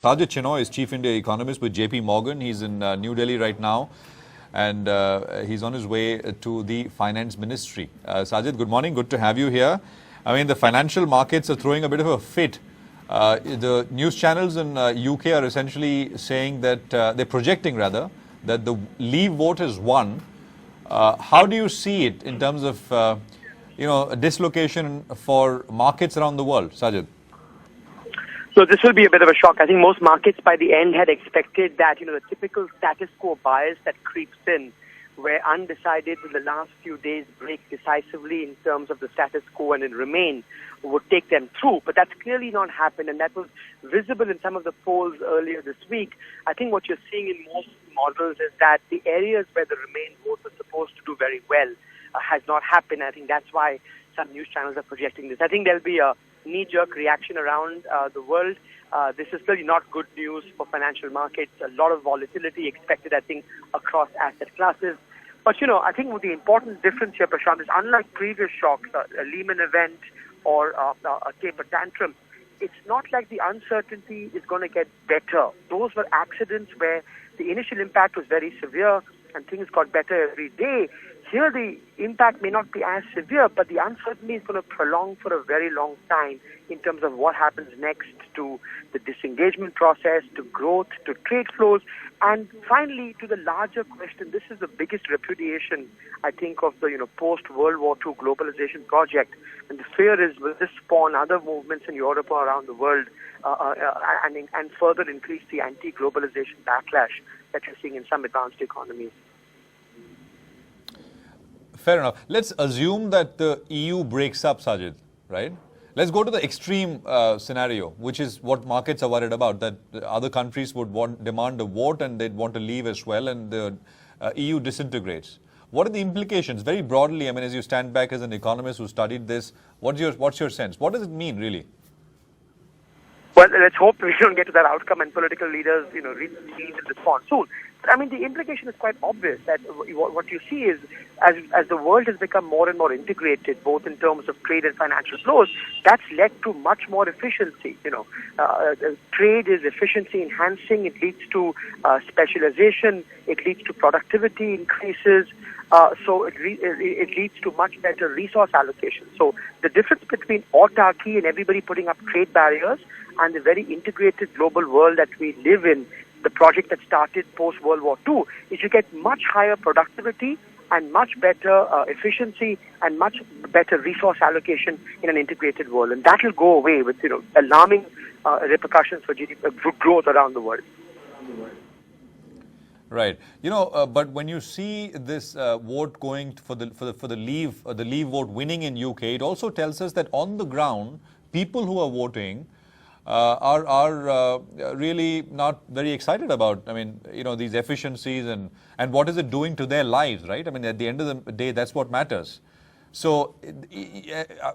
Sajjid Chinoy is Chief India Economist with JP Morgan. He's in New Delhi right now, and he's on his way to the Finance Ministry. Sajjid, good morning. Good to have you here. I mean, the financial markets are throwing a bit of a fit. The news channels in UK are essentially saying that, they're projecting rather, that the Leave vote has won. How do you see it in terms of, a dislocation for markets around the world, Sajjid? So this will be a bit of a shock. I think most markets by the end had expected that, the typical status quo bias that creeps in, where undecided in the last few days break decisively in terms of the status quo and then remain, would take them through. But that's clearly not happened, and that was visible in some of the polls earlier this week. I think what you're seeing in most models is that the areas where the Remain vote was supposed to do very well has not happened. I think that's why some news channels are projecting this. I think there'll be a knee-jerk reaction around the world. This is clearly not good news for financial markets. A lot of volatility expected, I think, across asset classes. But, I think the important difference here, Prashant, is unlike previous shocks, a Lehman event or a taper tantrum, it's not like the uncertainty is going to get better. Those were accidents where the initial impact was very severe and things got better every day. Here, the impact may not be as severe, but the uncertainty is going to prolong for a very long time in terms of what happens next to the disengagement process, to growth, to trade flows, and finally to the larger question. This is the biggest repudiation, I think, of the post-World War II globalization project. And the fear is, will this spawn other movements in Europe or around the world and further increase the anti-globalization backlash that you're seeing in some advanced economies? Fair enough. Let's assume that the EU breaks up, Sajjid, right? Let's go to the extreme scenario, which is what markets are worried about, that other countries would demand a vote and they'd want to leave as well, and the EU disintegrates. What are the implications? Very broadly, I mean, as you stand back as an economist who studied this, what's your sense? What does it mean, really? Well, let's hope we don't get to that outcome and political leaders, reach and respond soon. I mean, the implication is quite obvious that what you see is as the world has become more and more integrated, both in terms of trade and financial flows, that's led to much more efficiency. Trade is efficiency enhancing. It leads to specialization. It leads to productivity increases. So it leads to much better resource allocation. So the difference between autarky and everybody putting up trade barriers and the very integrated global world that we live in, the project that started post-World War II, is you get much higher productivity and much better efficiency and much better resource allocation in an integrated world. And that will go away with, alarming repercussions for GDP growth around the world. Right. But when you see this vote going for the Leave vote winning in UK, it also tells us that on the ground, people who are voting are really not very excited about, these efficiencies and what is it doing to their lives, right? I mean, at the end of the day, that's what matters. So,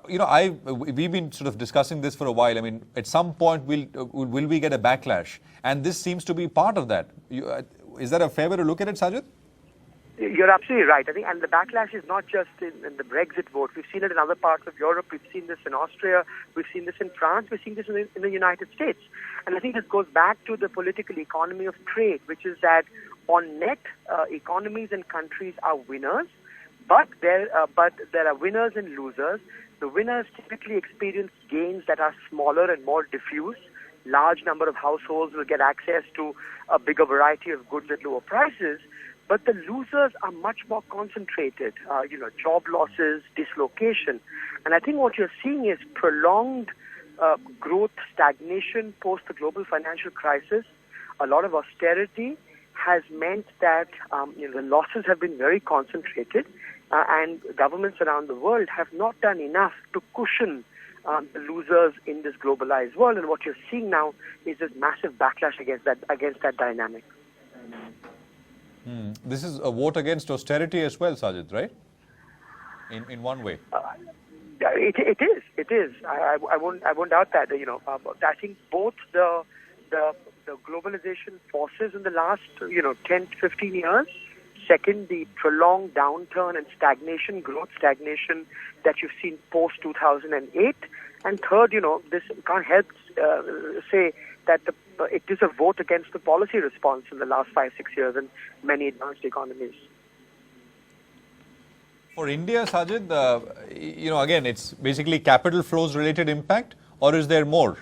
we've been sort of discussing this for a while. I mean, at some point, will we get a backlash? And this seems to be part of that. Is that a fair way to look at it, Sajjid? You're absolutely right. I think, and the backlash is not just in the Brexit vote. We've seen it in other parts of Europe. We've seen this in Austria. We've seen this in France. We've seen this in the United States. And I think this goes back to the political economy of trade, which is that on net, economies and countries are winners, but there are winners and losers. The winners typically experience gains that are smaller and more diffuse. Large number of households will get access to a bigger variety of goods at lower prices. But the losers are much more concentrated, job losses, dislocation. And I think what you're seeing is prolonged growth stagnation post the global financial crisis. A lot of austerity has meant that the losses have been very concentrated, and governments around the world have not done enough to cushion the losers in this globalized world. And what you're seeing now is this massive backlash against that dynamic. This is a vote against austerity as well, Sajjid, right? In one way. It is. I won't doubt that. I think both the globalization forces in the last 10, 15 years. Second, the prolonged downturn and growth stagnation that you've seen post 2008. And third, this can't help say that the it is a vote against the policy response in the last 5-6 years in many advanced economies. For India, Sajjid, again, it's basically capital flows related impact, or is there more?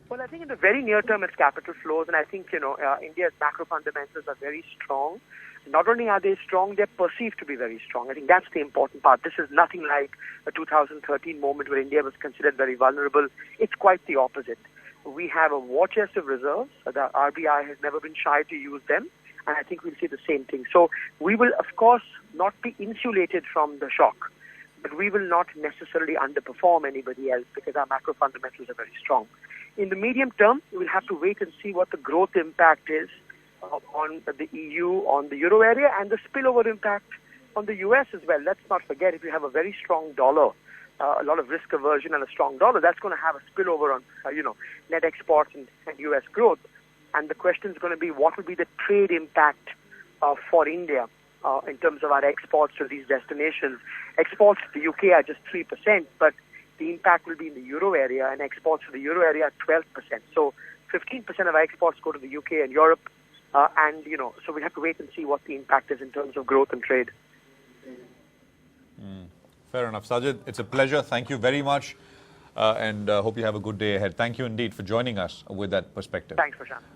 Well, I think in the very near term, it's capital flows, and I think, India's macro fundamentals are very strong. Not only are they strong, they're perceived to be very strong. I think that's the important part. This is nothing like a 2013 moment where India was considered very vulnerable. It's quite the opposite. We have a war chest of reserves. The RBI has never been shy to use them, and I think we'll see the same thing. So we will, of course, not be insulated from the shock, but we will not necessarily underperform anybody else because our macro fundamentals are very strong. In the medium term, we'll have to wait and see what the growth impact is on the EU, on the euro area, and the spillover impact on the US as well. Let's not forget, if you have a very strong dollar, a lot of risk aversion and a strong dollar, that's going to have a spillover on, net exports and US growth. And the question is going to be, what will be the trade impact for India in terms of our exports to these destinations? Exports to the UK are just 3%, but the impact will be in the euro area, and exports to the euro area are 12%. So 15% of our exports go to the UK and Europe, so we have to wait and see what the impact is in terms of growth and trade. Fair enough. Sajjid, it's a pleasure. Thank you very much, and hope you have a good day ahead. Thank you indeed for joining us with that perspective. Thanks, Prashant.